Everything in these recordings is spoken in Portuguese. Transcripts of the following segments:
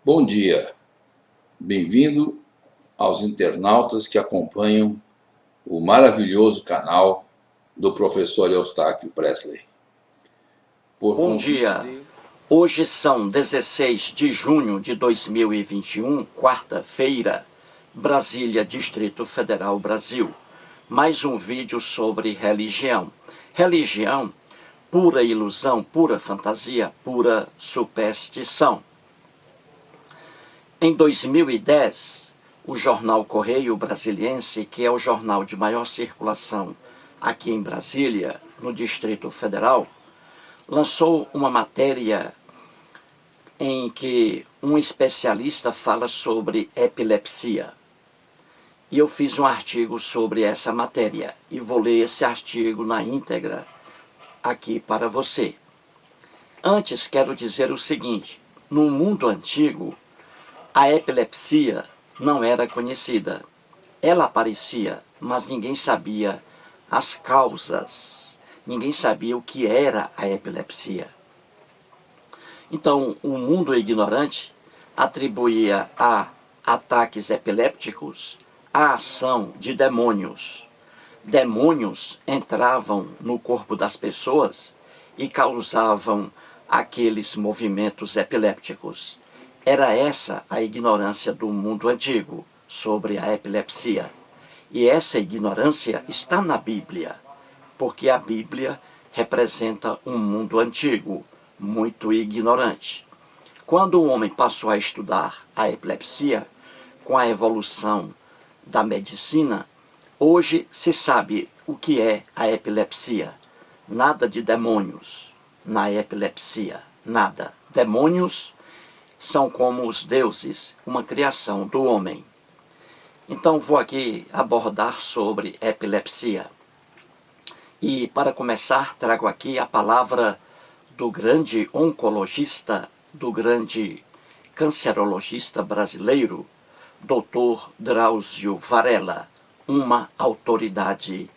Bom dia, bem-vindo aos internautas que acompanham o maravilhoso canal do professor Eustáquio Presley. Bom dia, hoje são 16 de junho de 2021, quarta-feira, Brasília, Distrito Federal, Brasil. Mais um vídeo sobre religião. Religião, pura ilusão, pura fantasia, pura superstição. Em 2010, o jornal Correio Brasiliense, que é o jornal de maior circulação aqui em Brasília, no Distrito Federal, lançou uma matéria em que um especialista fala sobre epilepsia. E eu fiz um artigo sobre essa matéria e vou ler esse artigo na íntegra aqui para você. Antes, quero dizer o seguinte: no mundo antigo, a epilepsia não era conhecida. Ela aparecia, mas ninguém sabia as causas, ninguém sabia o que era a epilepsia. Então, o mundo ignorante atribuía a ataques epilépticos a ação de demônios. Demônios entravam no corpo das pessoas e causavam aqueles movimentos epilépticos. Era essa a ignorância do mundo antigo sobre a epilepsia. E essa ignorância está na Bíblia, porque a Bíblia representa um mundo antigo, muito ignorante. Quando o homem passou a estudar a epilepsia, com a evolução da medicina, hoje se sabe o que é a epilepsia. Nada de demônios na epilepsia, nada. Demônios são como os deuses, uma criação do homem. Então vou aqui abordar sobre epilepsia. E para começar, trago aqui a palavra do grande oncologista, do grande cancerologista brasileiro, Dr. Drauzio Varella, uma autoridade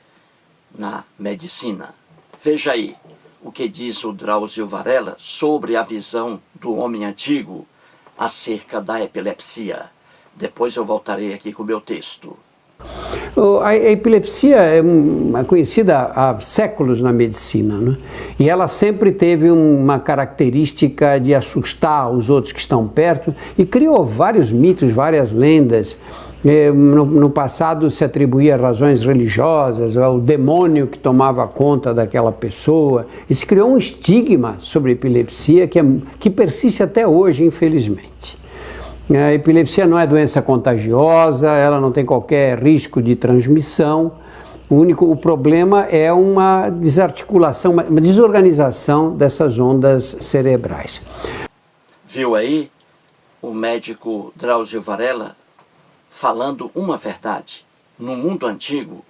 na medicina. Veja aí o que diz o Drauzio Varella sobre a visão do homem antigo acerca da epilepsia. Depois eu voltarei aqui com o meu texto. A epilepsia é conhecida há séculos na medicina, né? E ela sempre teve uma característica de assustar os outros que estão perto e criou vários mitos, várias lendas. No passado se atribuía razões religiosas, o demônio que tomava conta daquela pessoa. E se criou um estigma sobre a epilepsia que persiste até hoje, infelizmente. A epilepsia não é doença contagiosa, ela não tem qualquer risco de transmissão. O problema é uma desarticulação, uma desorganização dessas ondas cerebrais. Viu aí o médico Drauzio Varella falando uma verdade. No mundo antigo,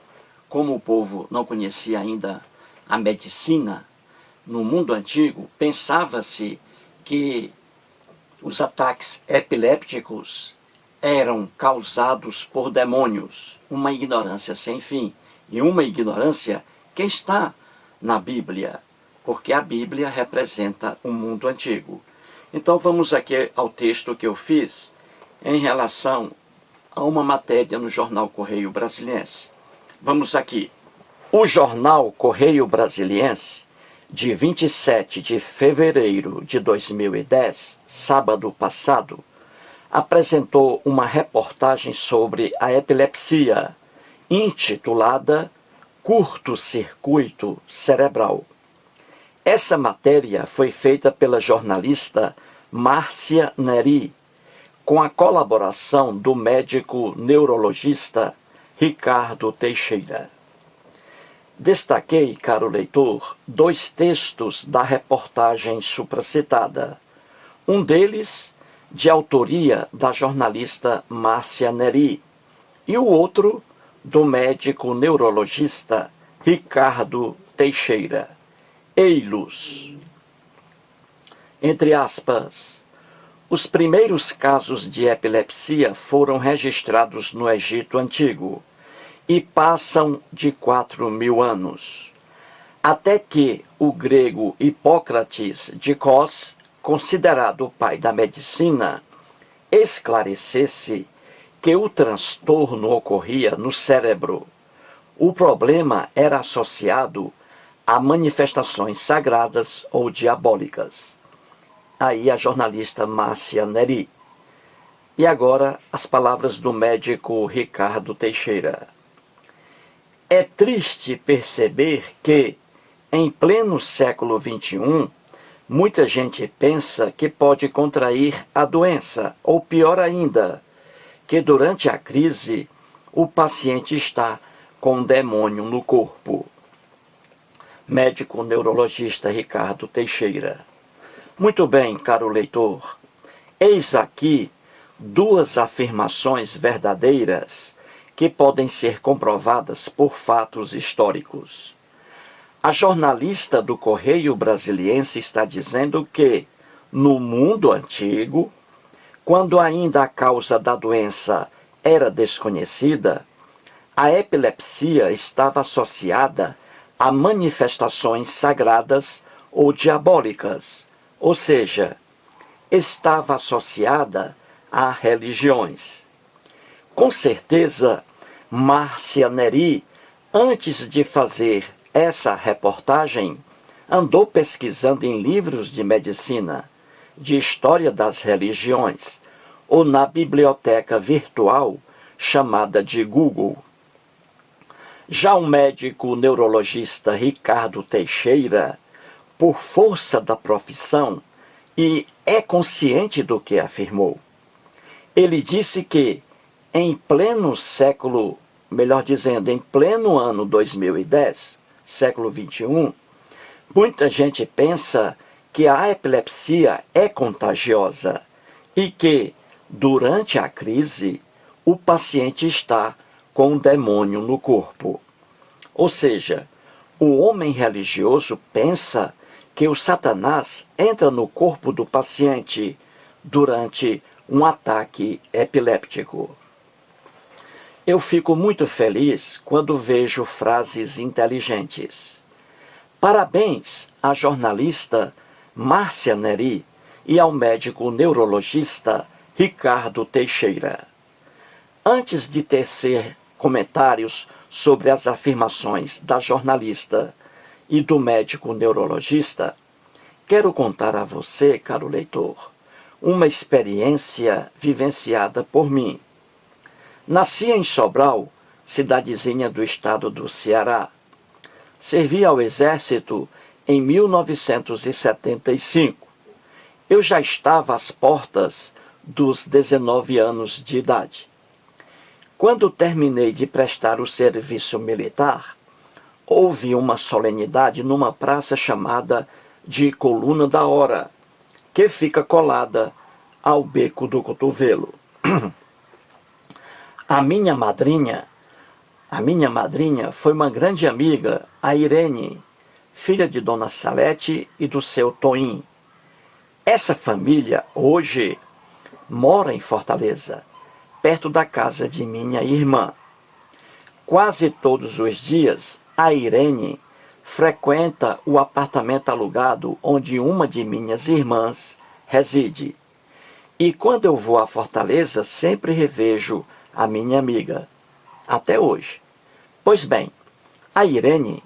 como o povo não conhecia ainda a medicina, no mundo antigo pensava-se que os ataques epilépticos eram causados por demônios, uma ignorância sem fim, e uma ignorância que está na Bíblia, porque a Bíblia representa o mundo antigo. Então vamos aqui ao texto que eu fiz em relação a uma matéria no jornal Correio Brasiliense. Vamos aqui. O jornal Correio Brasiliense, de 27 de fevereiro de 2010, sábado passado, apresentou uma reportagem sobre a epilepsia, intitulada Curto-circuito cerebral. Essa matéria foi feita pela jornalista Márcia Neri, com a colaboração do médico neurologista Ricardo Teixeira. Destaquei, caro leitor, 2 textos da reportagem supracitada. Um deles, de autoria da jornalista Márcia Neri, e o outro, do médico neurologista Ricardo Teixeira. Ei-los. Entre aspas, os primeiros casos de epilepsia foram registrados no Egito Antigo e passam de 4.000 anos, até que o grego Hipócrates de Cos, considerado o pai da medicina, esclarecesse que o transtorno ocorria no cérebro. O problema era associado a manifestações sagradas ou diabólicas. Aí a jornalista Márcia Neri. E agora as palavras do médico Ricardo Teixeira. É triste perceber que, em pleno século XXI, muita gente pensa que pode contrair a doença, ou pior ainda, que durante a crise o paciente está com um demônio no corpo. Médico neurologista Ricardo Teixeira. Muito bem, caro leitor. Eis aqui duas afirmações verdadeiras que podem ser comprovadas por fatos históricos. A jornalista do Correio Brasiliense está dizendo que, no mundo antigo, quando ainda a causa da doença era desconhecida, a epilepsia estava associada a manifestações sagradas ou diabólicas, ou seja, estava associada a religiões. Com certeza, Márcia Neri, antes de fazer essa reportagem, andou pesquisando em livros de medicina, de história das religiões, ou na biblioteca virtual chamada de Google. Já o médico neurologista Ricardo Teixeira, por força da profissão, e é consciente do que afirmou. Ele disse que, em pleno século, melhor dizendo, em pleno ano 2010, século XXI, muita gente pensa que a epilepsia é contagiosa e que, durante a crise, o paciente está com um demônio no corpo. Ou seja, o homem religioso pensa que o Satanás entra no corpo do paciente durante um ataque epiléptico. Eu fico muito feliz quando vejo frases inteligentes. Parabéns à jornalista Márcia Neri e ao médico neurologista Ricardo Teixeira. Antes de tecer comentários sobre as afirmações da jornalista e do médico neurologista, quero contar a você, caro leitor, uma experiência vivenciada por mim. Nasci em Sobral, cidadezinha do estado do Ceará. Servi ao Exército em 1975. Eu já estava às portas dos 19 anos de idade. Quando terminei de prestar o serviço militar, houve uma solenidade numa praça chamada de Coluna da Hora, que fica colada ao Beco do Cotovelo. A minha madrinha foi uma grande amiga, a Irene, filha de Dona Salete e do seu Toim. Essa família hoje mora em Fortaleza, perto da casa de minha irmã. Quase todos os dias, a Irene frequenta o apartamento alugado onde uma de minhas irmãs reside. E quando eu vou a Fortaleza, sempre revejo a minha amiga, até hoje. Pois bem, a Irene,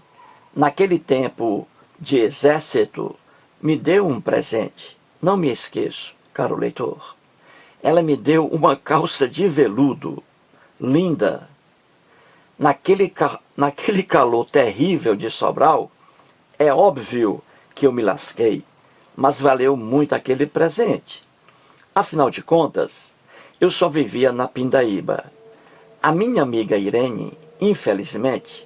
naquele tempo de exército, me deu um presente. Não me esqueço, caro leitor. Ela me deu uma calça de veludo, linda. Naquele calor terrível de Sobral, é óbvio que eu me lasquei, mas valeu muito aquele presente. Afinal de contas, eu só vivia na Pindaíba. A minha amiga Irene, infelizmente,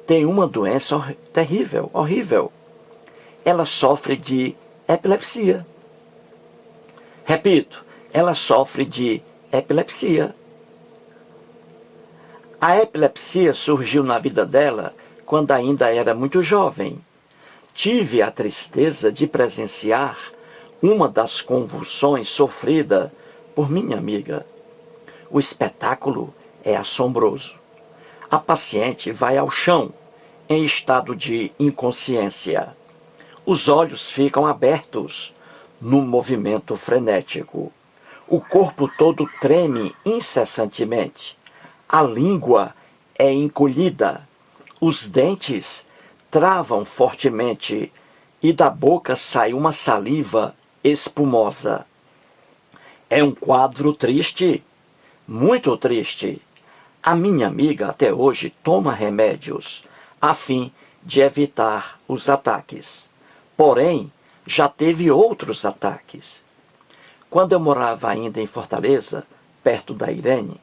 tem uma doença terrível, horrível. Ela sofre de epilepsia. Repito, ela sofre de epilepsia. A epilepsia surgiu na vida dela quando ainda era muito jovem. Tive a tristeza de presenciar uma das convulsões sofrida por minha amiga. O espetáculo é assombroso. A paciente vai ao chão em estado de inconsciência. Os olhos ficam abertos num movimento frenético. O corpo todo treme incessantemente. A língua é encolhida. Os dentes travam fortemente e da boca sai uma saliva espumosa. É um quadro triste, muito triste. A minha amiga até hoje toma remédios a fim de evitar os ataques. Porém, já teve outros ataques. Quando eu morava ainda em Fortaleza, perto da Irene,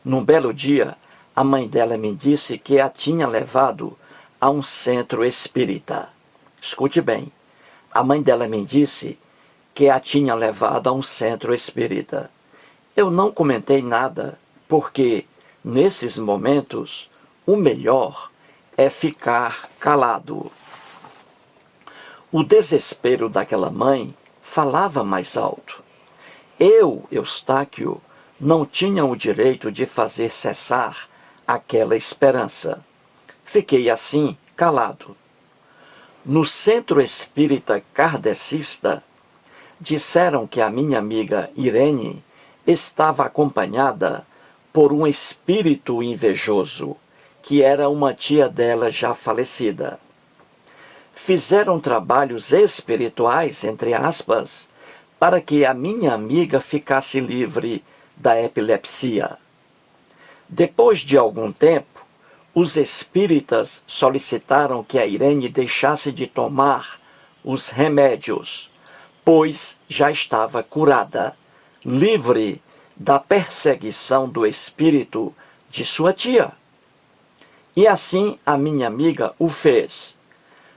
num belo dia, a mãe dela me disse que a tinha levado a um centro espírita. Escute bem, a mãe dela me disse que a tinha levado a um centro espírita. Eu não comentei nada, porque, nesses momentos, o melhor é ficar calado. O desespero daquela mãe falava mais alto. Eu, Eustáquio, não tinha o direito de fazer cessar aquela esperança. Fiquei assim, calado. No centro espírita kardecista, disseram que a minha amiga Irene estava acompanhada por um espírito invejoso, que era uma tia dela já falecida. Fizeram trabalhos espirituais, entre aspas, para que a minha amiga ficasse livre da epilepsia. Depois de algum tempo, os espíritas solicitaram que a Irene deixasse de tomar os remédios, pois já estava curada, livre da perseguição do espírito de sua tia. E assim a minha amiga o fez.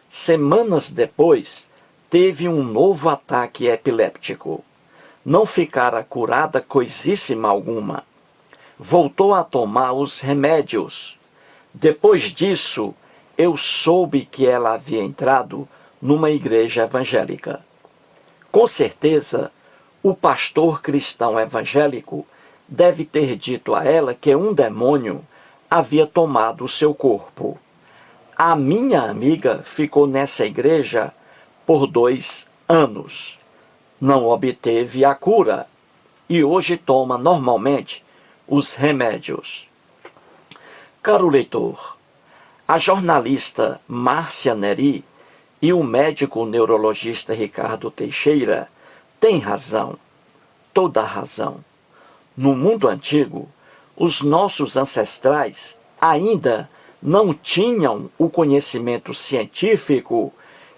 Semanas depois, teve um novo ataque epiléptico. Não ficara curada coisíssima alguma. Voltou a tomar os remédios. Depois disso, eu soube que ela havia entrado numa igreja evangélica. Com certeza, o pastor cristão evangélico deve ter dito a ela que um demônio havia tomado o seu corpo. A minha amiga ficou nessa igreja por 2 anos. Não obteve a cura e hoje toma normalmente os remédios. Caro leitor, a jornalista Márcia Neri e o médico neurologista Ricardo Teixeira têm razão, toda a razão. No mundo antigo, os nossos ancestrais ainda não tinham o conhecimento científico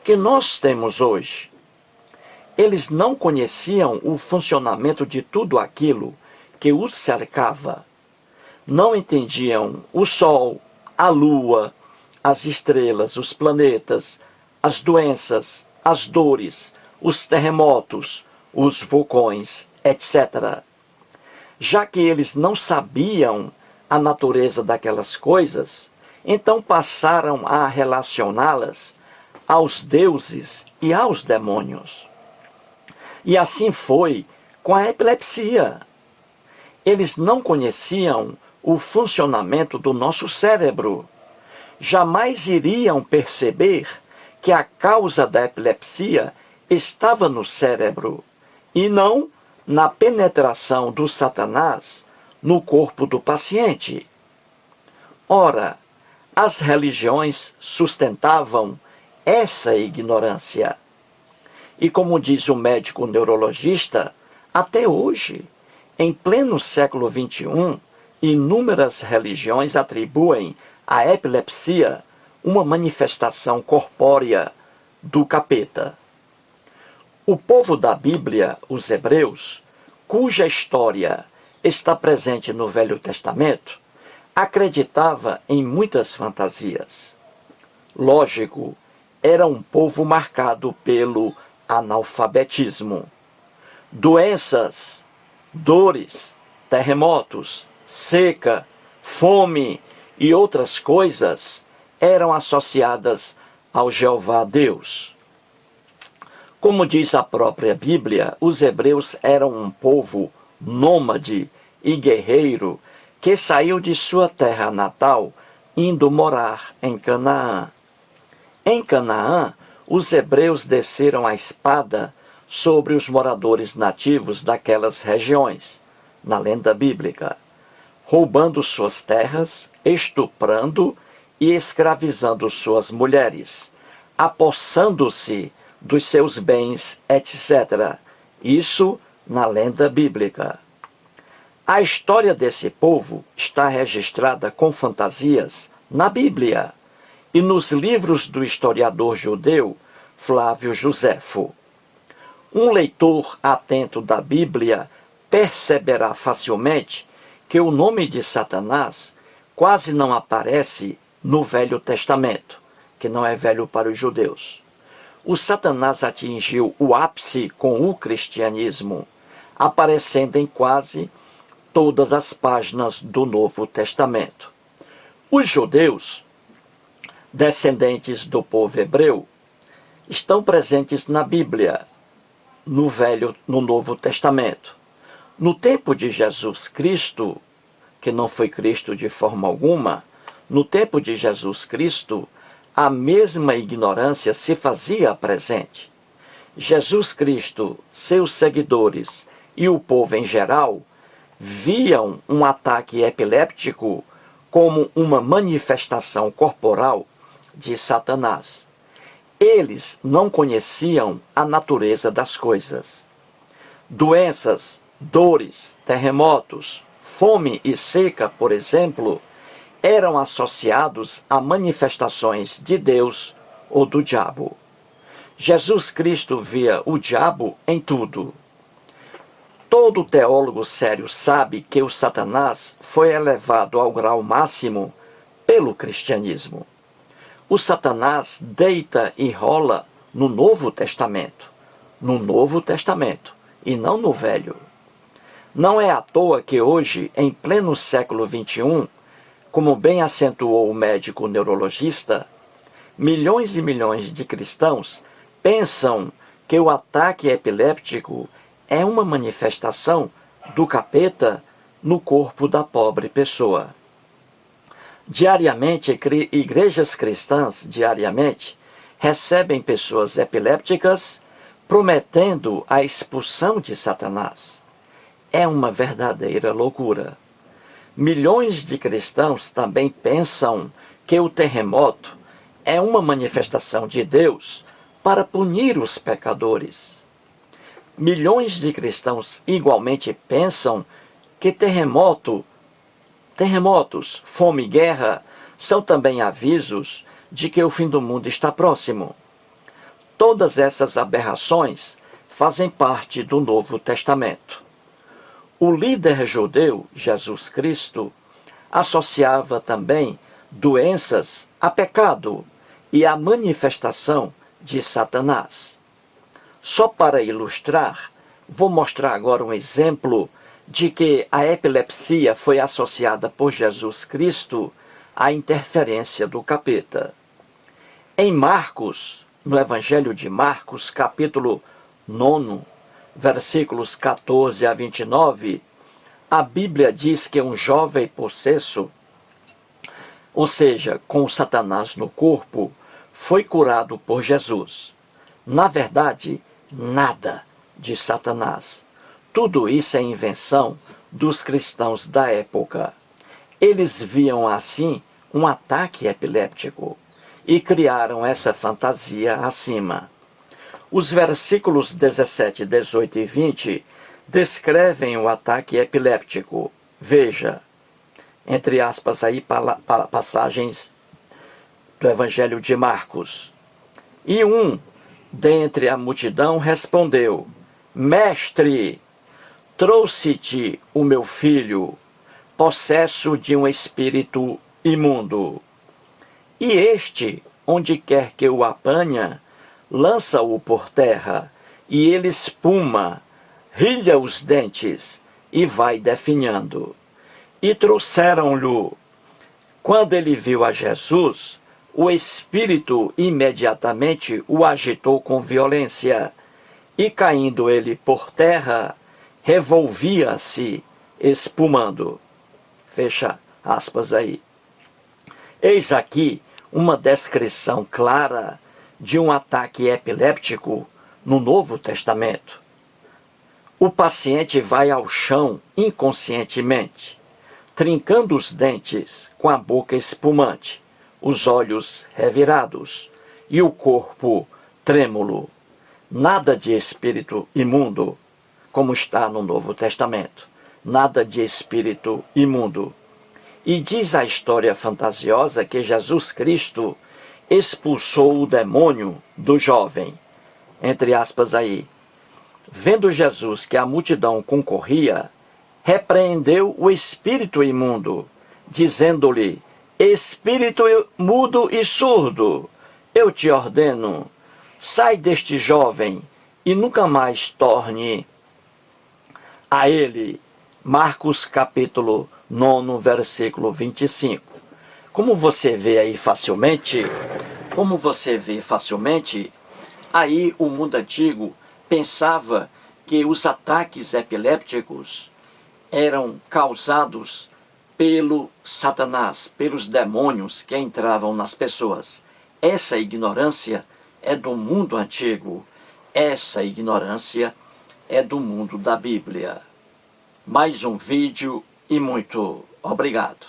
que nós temos hoje. Eles não conheciam o funcionamento de tudo aquilo que os cercava. Não entendiam o Sol, a Lua, as estrelas, os planetas, as doenças, as dores, os terremotos, os vulcões, etc. Já que eles não sabiam a natureza daquelas coisas, então passaram a relacioná-las aos deuses e aos demônios. E assim foi com a epilepsia. Eles não conheciam o funcionamento do nosso cérebro. Jamais iriam perceber que a causa da epilepsia estava no cérebro e não na penetração do Satanás no corpo do paciente. Ora, as religiões sustentavam essa ignorância. E como diz o médico neurologista, até hoje, em pleno século XXI, inúmeras religiões atribuem à epilepsia uma manifestação corpórea do capeta. O povo da Bíblia, os hebreus, cuja história está presente no Velho Testamento, acreditava em muitas fantasias. Lógico, era um povo marcado pelo analfabetismo. Doenças, dores, terremotos, seca, fome e outras coisas eram associadas ao Jeová Deus. Como diz a própria Bíblia, os hebreus eram um povo nômade e guerreiro que saiu de sua terra natal, indo morar em Canaã. Em Canaã, os hebreus desceram a espada sobre os moradores nativos daquelas regiões, na lenda bíblica, roubando suas terras, estuprando e escravizando suas mulheres, apossando-se dos seus bens, etc. Isso na lenda bíblica. A história desse povo está registrada com fantasias na Bíblia e nos livros do historiador judeu Flávio Joséfo. Um leitor atento da Bíblia perceberá facilmente que o nome de Satanás quase não aparece no Velho Testamento, que não é velho para os judeus. O Satanás atingiu o ápice com o cristianismo, aparecendo em quase todas as páginas do Novo Testamento. Os judeus, descendentes do povo hebreu, estão presentes na Bíblia, no Novo Testamento. No tempo de Jesus Cristo, que não foi Cristo de forma alguma, no tempo de Jesus Cristo, a mesma ignorância se fazia presente. Jesus Cristo, seus seguidores e o povo em geral viam um ataque epiléptico como uma manifestação corporal de Satanás. Eles não conheciam a natureza das coisas. Doenças, dores, terremotos, fome e seca, por exemplo, eram associados a manifestações de Deus ou do diabo. Jesus Cristo via o diabo em tudo. Todo teólogo sério sabe que o Satanás foi elevado ao grau máximo pelo cristianismo. O Satanás deita e rola no Novo Testamento. No Novo Testamento, e não no Velho. Não é à toa que hoje, em pleno século XXI, como bem acentuou o médico neurologista, milhões e milhões de cristãos pensam que o ataque epiléptico é uma manifestação do capeta no corpo da pobre pessoa. Diariamente, igrejas cristãs, recebem pessoas epilépticas prometendo a expulsão de Satanás. É uma verdadeira loucura. Milhões de cristãos também pensam que o terremoto é uma manifestação de Deus para punir os pecadores. Milhões de cristãos igualmente pensam que terremotos, fome e guerra são também avisos de que o fim do mundo está próximo. Todas essas aberrações fazem parte do Novo Testamento. O líder judeu, Jesus Cristo, associava também doenças a pecado e a manifestação de Satanás. Só para ilustrar, vou mostrar agora um exemplo de que a epilepsia foi associada por Jesus Cristo à interferência do capeta. Em Marcos, no Evangelho de Marcos, capítulo 9, versículos 14 a 29, a Bíblia diz que um jovem possesso, ou seja, com Satanás no corpo, foi curado por Jesus. Na verdade, nada de Satanás. Tudo isso é invenção dos cristãos da época. Eles viam assim um ataque epiléptico e criaram essa fantasia acima. Os versículos 17, 18 e 20 descrevem o ataque epiléptico. Veja, entre aspas aí, passagens do Evangelho de Marcos. E um dentre a multidão respondeu: Mestre, trouxe-te o meu filho, possesso de um espírito imundo. E este, onde quer que o apanha, lança-o por terra, e ele espuma, rilha os dentes, e vai definhando. E trouxeram-lhe. Quando ele viu a Jesus, o espírito imediatamente o agitou com violência, e caindo ele por terra, revolvia-se, espumando. Fecha aspas aí. Eis aqui uma descrição clara de um ataque epiléptico no Novo Testamento. O paciente vai ao chão inconscientemente, trincando os dentes com a boca espumante, os olhos revirados e o corpo trêmulo. Nada de espírito imundo, como está no Novo Testamento. Nada de espírito imundo. E diz a história fantasiosa que Jesus Cristo expulsou o demônio do jovem. Entre aspas aí. Vendo Jesus que a multidão concorria, repreendeu o espírito imundo, dizendo-lhe: Espírito mudo e surdo, eu te ordeno, sai deste jovem e nunca mais torne a ele. Marcos capítulo 9, versículo 25. Como você vê facilmente, aí o mundo antigo pensava que os ataques epilépticos eram causados pelo Satanás, pelos demônios que entravam nas pessoas. Essa ignorância é do mundo antigo. Essa ignorância é do mundo da Bíblia. Mais um vídeo e muito obrigado.